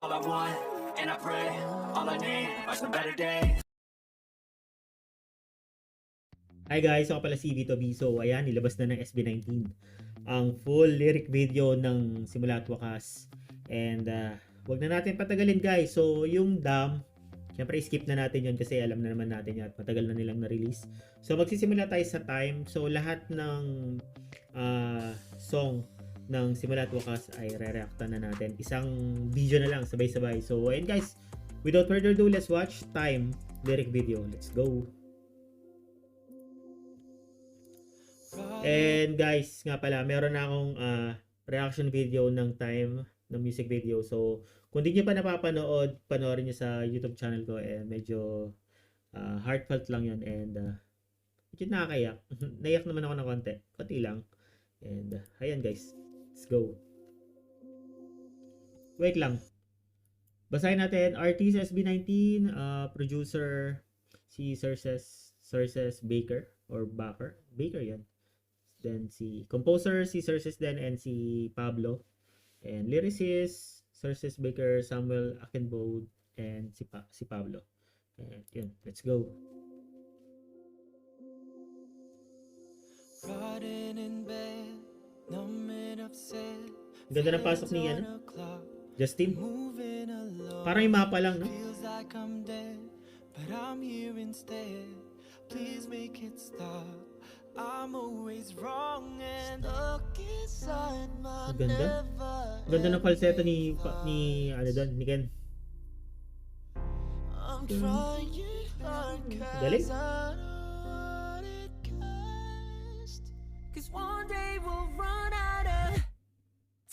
All I want, and I pray, all I need are some better days. Hi guys, ako pala si Vito B. So ayan, nilabas na ng SB19 ang full lyric video ng simula at wakas. And wag na natin patagalin guys. So yung Dam, syempre skip na natin yun kasi alam na naman natin yan at matagal na nilang na-release. So magsisimula tayo sa Time. So lahat ng song ng simula at wakas ay re-reactan na natin. Isang video na lang, sabay-sabay. So ayun guys, without further ado, let's watch Time lyric video. Let's go! And guys, nga pala, meron na akong reaction video ng Time, ng music video. So, kung di nyo pa napapanood, panoorin nyo sa YouTube channel ko. Medyo heartfelt lang yun. And medyo nakakayak. Naiyak naman ako ng konti. Konti lang. And ayan guys, let's go. Wait lang. Basahin natin. Artist SB19, producer si Cerces Baker or Baker. Baker yan. Then si composer si Cerces then and si Pablo, and lyricist Cerces Baker, Samuel Akinbode, and si Pablo. And yun, let's go. Ang ganda ng pasok ni Justin. Parang yung mapa lang, no? Please make it stop. I'm always wrong and stuck inside my ganda. Ganda ng falsetto ni ano doon, ni Ken. I'm trying hard galing. Cause one day we'll run out of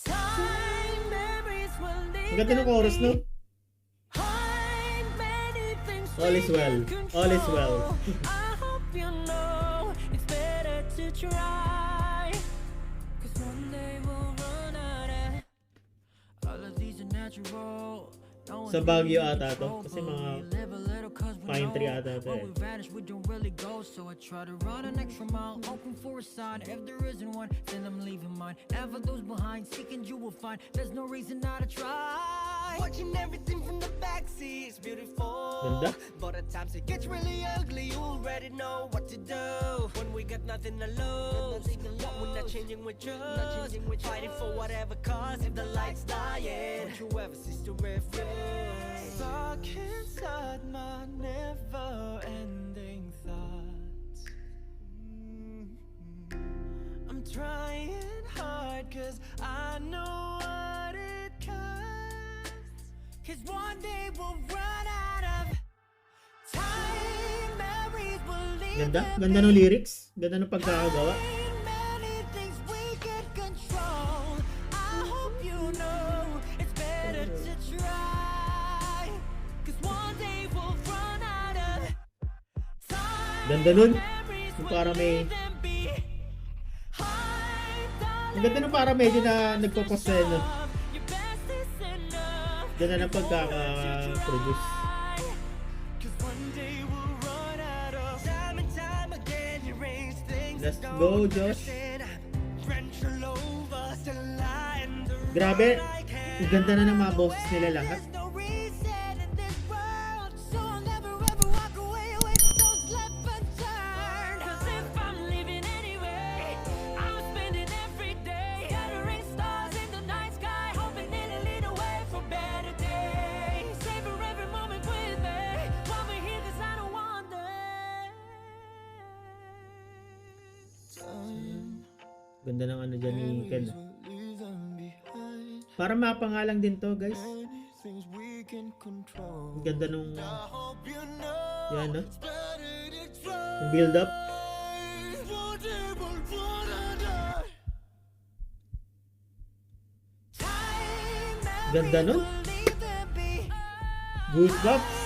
time, memories will leave. Ganda ng chorus, no? All is well. All is well. Try, cause one day we'll run out of all of these are natural. Sa Baguio ata to kasi mga pine tree ata to. We vanish, we don't really go, so I try to run an extra mile, hoping for a sign. If there isn't one, then I'm leaving mine. Never those behind, seeking you will find. There's no reason not to try. Watching everything from the backseat is beautiful. Ganda. But at times it gets really ugly. You already know what to do when we got nothing to lose. What we're not changing with just fighting for whatever cause. If the lights dying, don't you ever cease to refuse. Stuck inside my never-ending thoughts. I'm trying hard cause I know what it costs. Cause one day we'll run out of time, memories will leave. Ganda, ganda ng lyrics, ganda ng pagkakagawa. Many things we can control. I hope you know it's better to try. Cause one day we'll run out of time. Ganda nun. Yung para may ang ganda nun, para medyo na nagpapaseno. Ganda ng pagkaka-produce. Let's go, Josh. Grabe, ang ganda na ng mga boses nila lahat. Ganda ng ano dyan ni Ken. Para mapangalang din to guys. Ang ganda nung yan, no? Yung build up. Ganda nun. Goosebumps.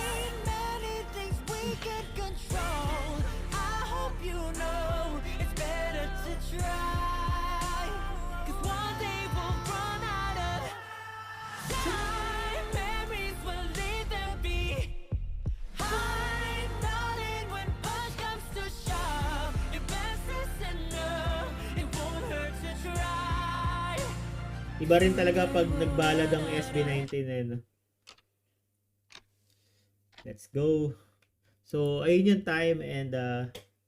Iba rin talaga pag nagbalad ang SB19 eh, no? Let's go. So, ayun yung time and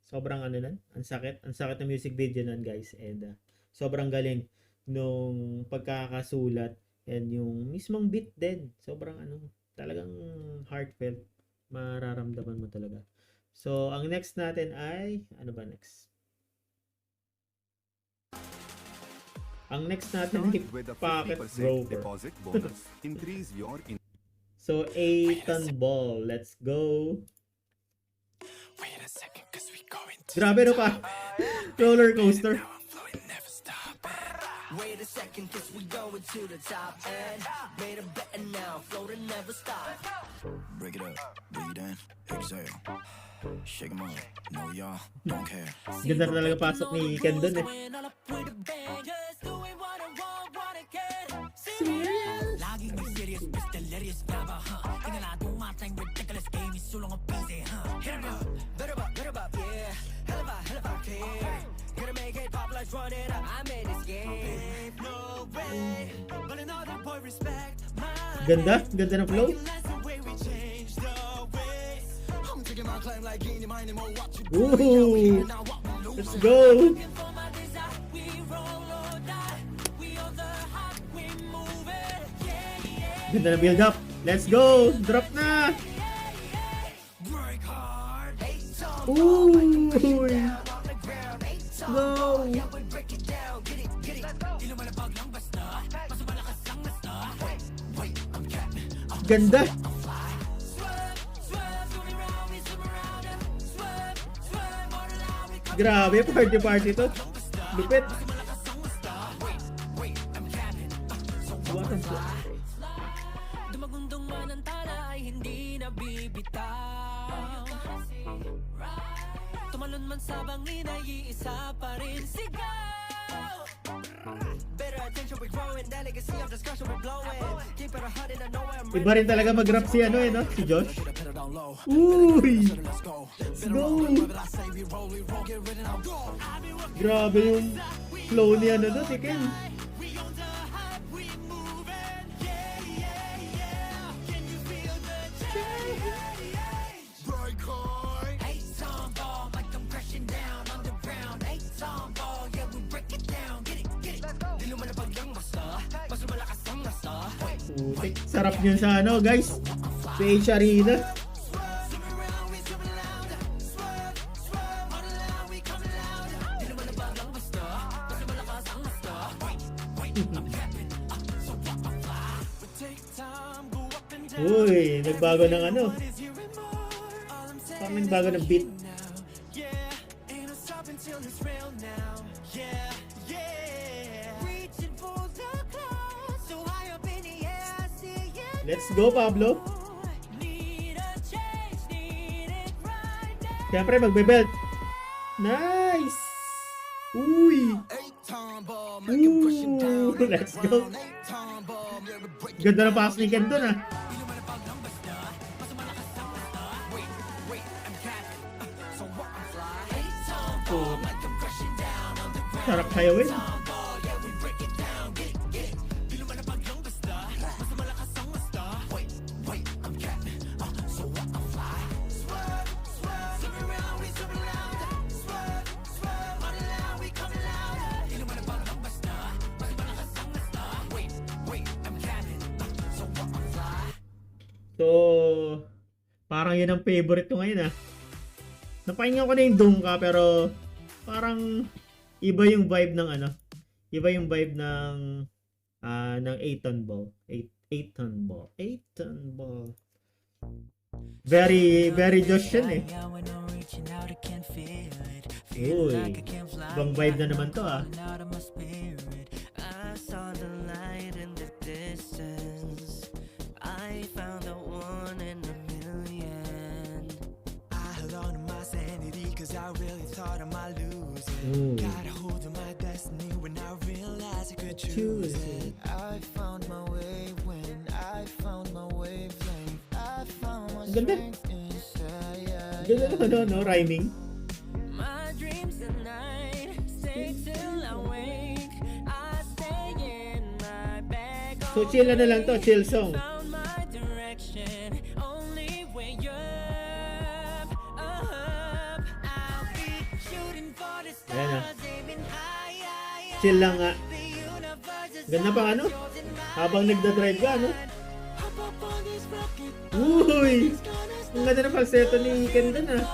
sobrang ano nun, ang sakit ng music video nun guys and sobrang galing nung pagkakasulat and yung mismong beat din. Sobrang ano, talagang heartfelt. Mararamdaman mo talaga. So, ang next natin ay, ano ba next? Ang next natin ay With a Pocket 50% Rover. deposit bonus, increase your So, 8-ton ball. Let's go. Wait a second, cause we going to Grabe no pa. Roller coaster. flowing, never stop. Wait a second, cause we going to the top and made a bet and now floating never stop. Break it up, breathe in, exhale. Shake 'em up, no y'all, don't care. Ganda na talaga pasok ni Ken dun eh. Laging may serious, mas delirious na ba, huh? Tingala tumatang ridiculous game, isulong ang busy, huh? Hit 'em up, better up, yeah. Hell of a care. Gonna make it pop, let's run it up. I made this game. No way, but another boy respect my Ganda ng flow. lesson way we changed the ways. I'm taking my claim like any mine and more watch you. Ooh. Now what we lose. Let's go. For my desire, we roll or die. We on the hot, we move it. Yeah. Ganda na build up. Let's go. Drop na. Work hard. Ooh. On the ground, Go. yeah, we break it down. Get it. Di lumalabag lang basta. Mas malakas ang basta. Wait, I'm capping. Ganda. Swerve, zoom around, we zoom around. Swerve, more than how we come. Grabe, party to. Lupit. Wait, I'm capping. What is that? Dumagundong man ang tala ay hindi nabibitaw. Tumalon man sa bangin ay iisa pa rin sigaw. Better attention, we're growing. Delicacy of discussion, we're blowing. Keep it a hundred, I know I'm ready. Iba rin talaga mag-rap si ano eh, no? Si Josh. Put it down low. Uy. Let's go. Let's go. But I say we roll, get ready now. Go. Grabe yung flow ni ano doon, si Ken. We on the hot, we moving. Yeah. Can you feel the change? Break hard. Eight-ton ball, like I'm crashing down underground. Eight-ton ball, yeah, we break it down. Get it. Di lumalabag lang basta. Mas malakas ang nasa. Putik. Sarap yun sa ano, guys. Sa H Arena. Zoom around, we zoom loud. Swerve, on the line, we coming loud. Di lumalabag lang basta. Mas malakas ang nasa. Wait, I'm capping. So what I'm fly. We take time, go up and down. Uy, nagbago ng ano. Is here and more. All I'm saying Parang nagbago ng beat. now. Yeah, ain't no stopping till it's real now. Yeah. Reaching for the clouds, so high up in the air, I see it. Let's go, Pablo. Need a change, need it right now. Siyempre, magbe-belt. Nice! Uy! Ooh, let's go. Ganda na pass ni Ken dun ah. Oh. Sarap hayawin. So, parang yun ang favorite ko ngayon ah. Napakinggan ko na yung Dungka pero parang iba yung vibe ng ano. Iba yung vibe ng 8-ton ball. 8-ton ball. 8-ton ball. Very Josh yun eh. Uy, ibang vibe na naman to ah. I saw the light in the distance. I found the one in a million. I held on to my sanity cause I really thought I might lose it. Ooh. Got a hold of my destiny when I realized I could Choose choose it. it. I found my way when I found my wavelength. I found my Ganda. strength inside. Ganda naman no, rhyming. My dreams at night stay till I wake. I stay in my bag. So chill na lang to, chill song. Found my direction only when you're Chill lang nga. Ganda pa ano? Habang nagdadrive ka, ano? Uy! Ang ganda na falsetto ni Ken dun, ah.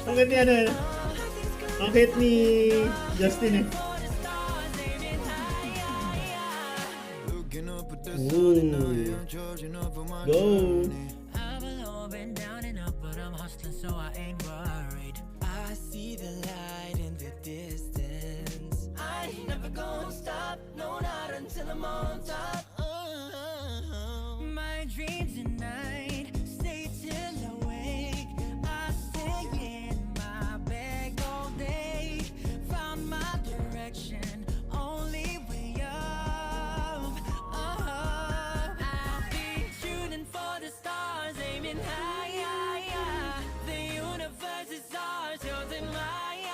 Ang ganda ano, ano? Ang hit ni Justin, eh. Ooh. Go! I see the light in the distance. I ain't never gonna stop, no, not until I'm on top. My dreams at night stay till awake. I stay in my bed all day. Found my direction, only way up. I'll be shooting for the stars, aiming high. The universe is ours, yours and mine.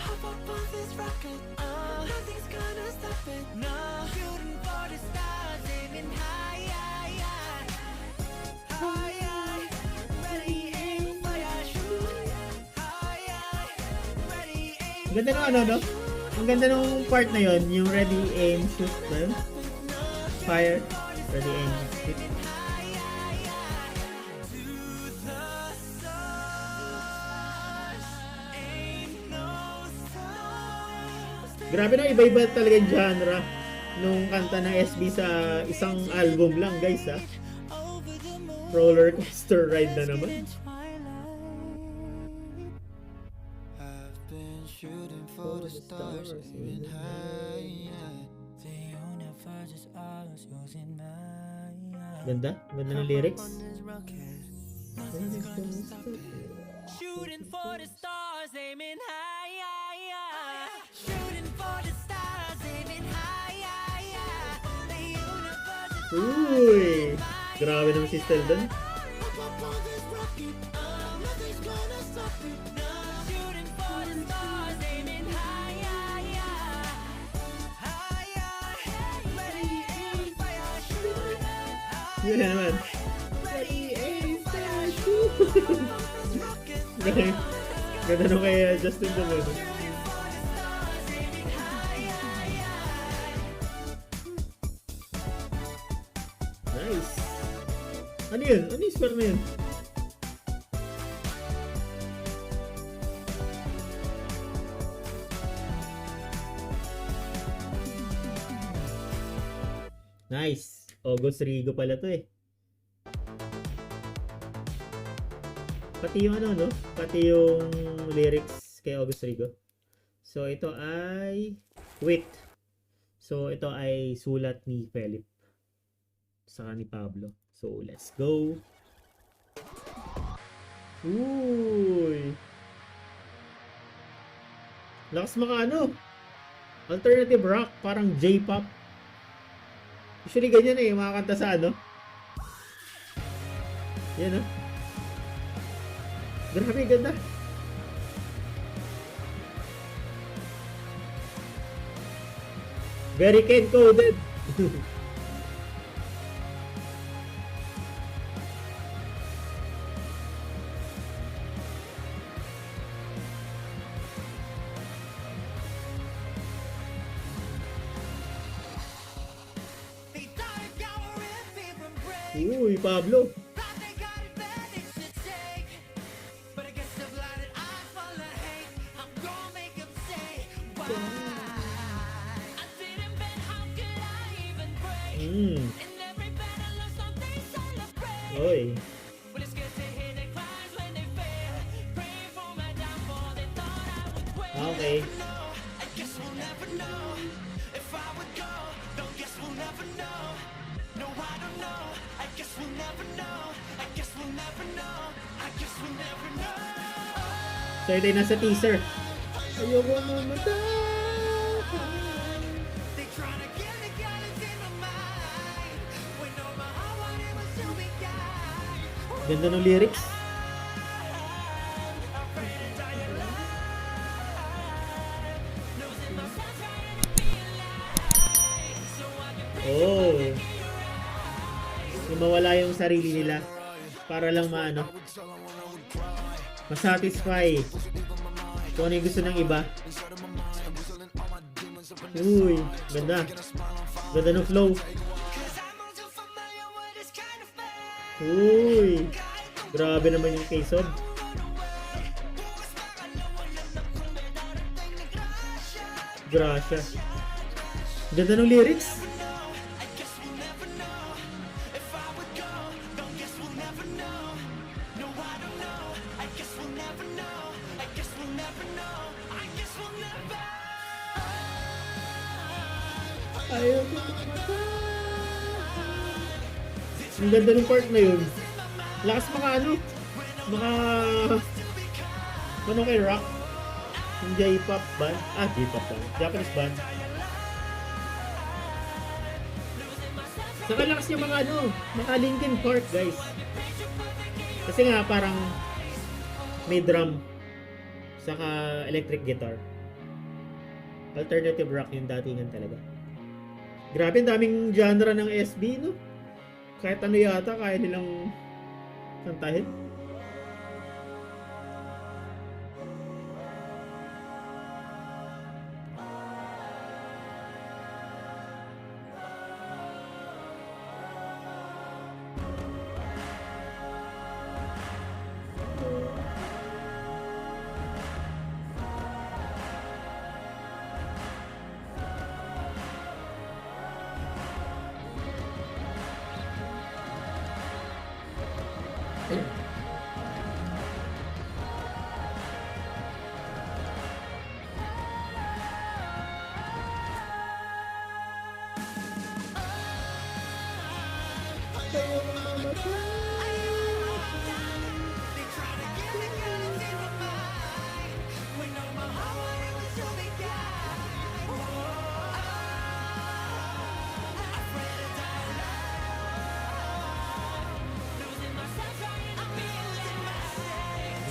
Hop up on this rocket, nothing's gonna stop it. No, shooting for the stars, aiming high. Ready, aim, fire, shoot. Ready, aim. Ang ganda nung ano, no? Ang ganda nung part na yon, yung ready, aim, shoot ba yun? Fire, ready, aim, shoot. Grabe na, iba-iba talaga yung genre nung kanta ng SB sa isang album lang, guys, ha? Roller coaster ride na naman. I've been shooting for the stars, aiming high. The universe is ours, yours and mine. Ganda? Ganda ng lyrics. On this rocket, nothing's gonna stop it. Shooting for the stars, aiming high. Shooting for the stars, aiming high. The universe is Uy! Grabe naman si Stel dun. shooting for the stars, aiming high. Ready, aim, fire, shoot. Yun na naman. Ready, aim, fire, Ganda, ganda nung kay Justin dun. Ano? Nice. Ano yun? Ano yung square na yun? Nice. August Rigo pala to, eh. Pati yung ano, no? Pati yung lyrics kay August Rigo. So, ito ay Wait. So, ito ay sulat ni Philip. Saka ni Pablo. So, let's go. Uy! Lakas maka ano? Alternative rock. Parang J-pop. Usually ganyan eh. Makakanta sa ano? Yan, oh. Grabe, ganda. Very Ken-coded. They thought y'all were in fever and break. Uy, Pablo. Thought they got advantage to take. But I guess the blinded eyes full of hate. I'm gonna make them say why. I didn't bet, how could I even break? In every battle of something celebrate. Oy. Well, it's good to hear the cries when they fail. Praying for my downfall, they thought I would quit. Okay. No, I guess we'll never know. If I would go, don't guess we'll never know. No, I don't know. I guess we'll never know. I guess we'll never know. I guess we'll never know. So, ito yung nasa teaser. Ayoko mamatay. They tryna get the gallons in my mind. When all my heart wanted was to be kind. Ganda ng lyrics. Afraid to die alive. Losing myself trying to be alive. So I can Oh. Yung mawala yung sarili nila para lang maano, masatisfy kung ano yung gusto ng iba. Uy, ganda. Ganda ng flow. Uy, grabe naman yung K-Sob. Gracia. Ganda ng lyrics. Ayaw ko. Ang ganda ng part na yun. Lakas maka ano, ano kay rock, yung J-pop band, J-pop band, Japanese band. Saka lakas yung mga ano, mga Linkin Park guys. Kasi nga parang may drum, saka electric guitar. Alternative rock yung datingan talaga. Grabe, ang daming genre ng SB, no? Kahit ano yata, kaya nilang kantahin.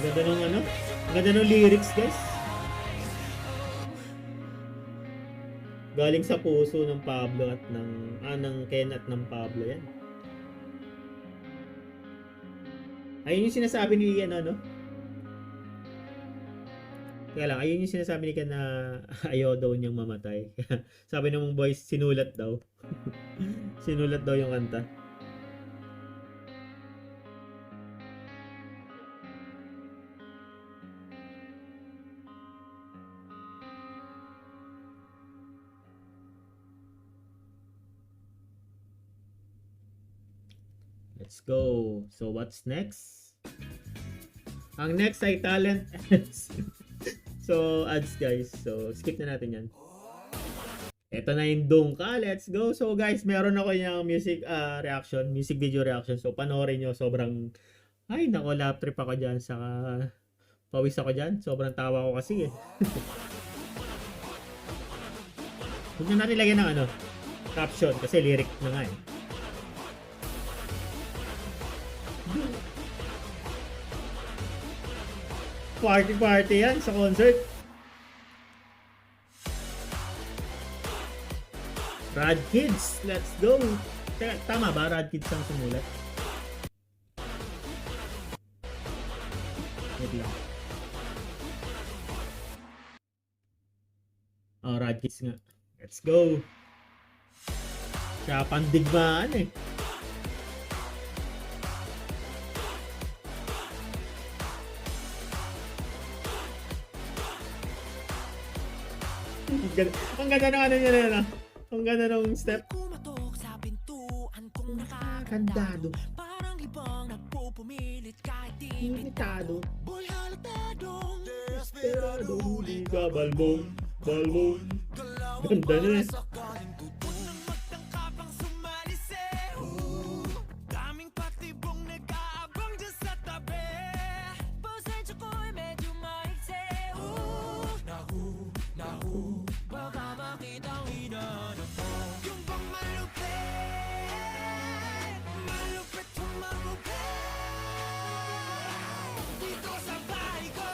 Ganda ng ano? Ganda ng lyrics, guys. Galing sa puso ng Pablo at ng Ken at ng Pablo yan. Ayun yung sinasabi ni ano? Kaya lang, ayun yung sinasabi ni Ken na ayaw daw niyang mamatay. Sabi ng boys, sinulat daw. Sinulat daw yung kanta. Let's go. So what's next? Ang next ay talent ads. So ads guys. So skip na natin yan. Ito na yung Dungka. Let's go. So guys, meron ako yung music reaction, music video reaction. So panoorin nyo. Sobrang, ay nako, lap trip ako dyan. Saka pawis ako dyan. Sobrang tawa ko kasi eh. Huwag na natin lagyan ng ano, caption kasi lyric na nga eh. Party yan sa concert. Rad Kids, let's go. Teka, tama ba? Rad Kids ang sumulat? Wait lang. Oh, Rad Kids nga. Let's go. Kaya pandigmaan eh. Ang ganda ng ano niya na. Ang ganda ng step. Kumatok sa pintuan kong nakakandado. Parang ibang nagpupumilit kahit imitado. Boy halatadong desperado. Huli ka, balbon. Balbon. Ganda na eh. Unang magtangkapang sumalise. Daming patibong nag-aabang dyan sa tabi. Pasensya ko'y medyo maikse. Nahu, baka makitang hinahanap mo. Yung bang malupit kung malupit. Dito sa bahay ko,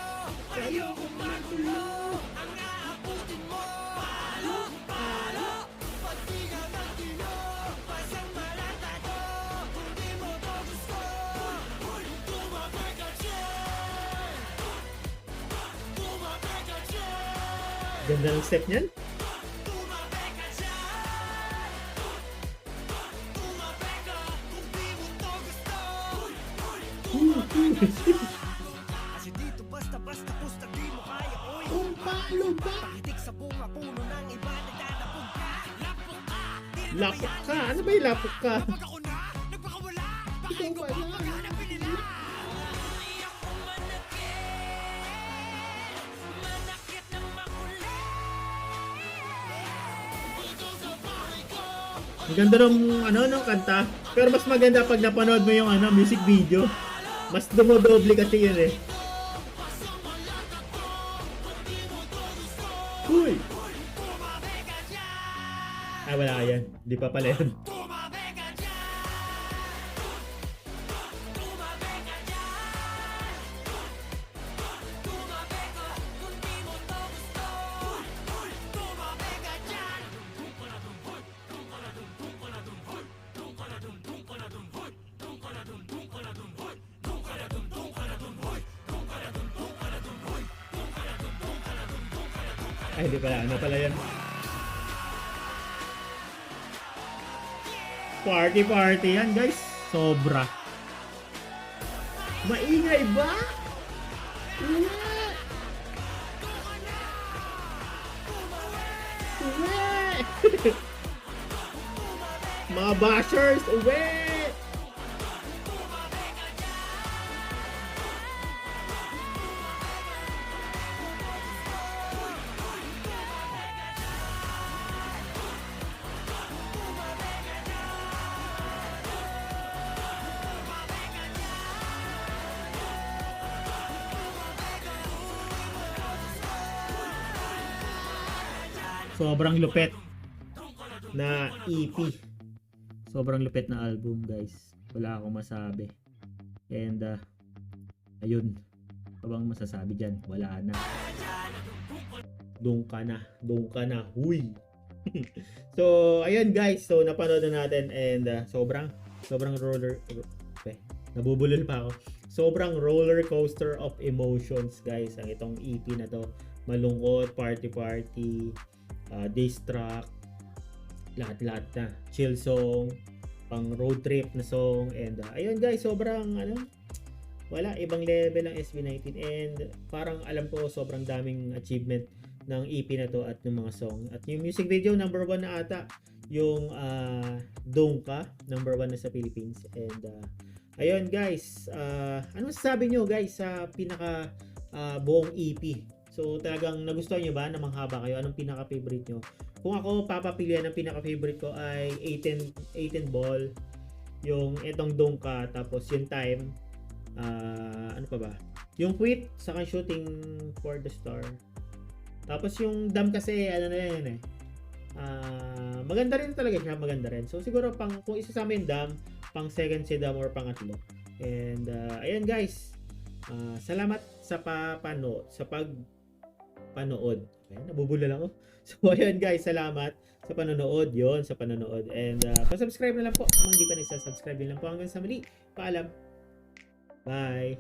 ayokong magulo. Ang aabutin mo, palo, pati ka ng tino. Ganda ng step niyan. Kasi dito basta-basta pusta di mo kaya oy. Lumpa. Pakitik sa bunga puno ng iba nagdadapog ka. Lapok ka. Lapok ka. Ano ba yung lapok ka? Kapag ako na, nagpakawala. Bakain ko pa pagkahanapin nila. Iyak ko manakit na makulit. Ang ganda ng kanta. Pero mas maganda pag napanood mo yung music video. Mas dumodoble kasi yun eh. Uy! Ah, wala yan. Di pa pala yan. Ay, di pala. Ano pala yan? Party yan, guys. Sobra. Maingay ba? Uwe! Uwe! Mga bashers, uwe! Sobrang lupet na EP. Sobrang lupet na album, guys. Wala akong masabi. And ayun. Ano bang masasabi dyan? Wala na. Doon ka na. Huy! So, ayun guys. So, napanood na natin and sobrang roller... nabubulol pa ako. Sobrang roller coaster of emotions, guys. Ang itong EP na to. Malungkot, party, diss track, lahat na. Chill song, pang road trip na song, and ayun guys, sobrang wala, ibang level ang SB19 and parang alam ko sobrang daming achievement ng EP na to at ng mga song. At yung music video, number 1 na ata yung Dongka, number 1 na sa Philippines. And ayun guys, ano sabi nyo guys sa pinaka buong EP? So talagang nagustuhan nyo ba na manghaba kayo? Anong pinaka-favorite nyo? Kung ako papapilian, ang pinaka-favorite ko ay 18 ball, yung itong Dongka, tapos yung time, ano pa ba? Yung quit, saka shooting for the star. Tapos yung dam kasi, ano na yan eh. Maganda rin talaga siya, maganda rin. So siguro kung isasama yung dam, pang second si dam or pangatlo. And ayan guys, salamat sa panood. Ayan, nabubulol ako. So ayun guys, salamat sa panonood. And pa-subscribe na lang po. Kung hindi pa nagsasubscribe, yun lang po hanggang sa muli. Paalam. Bye.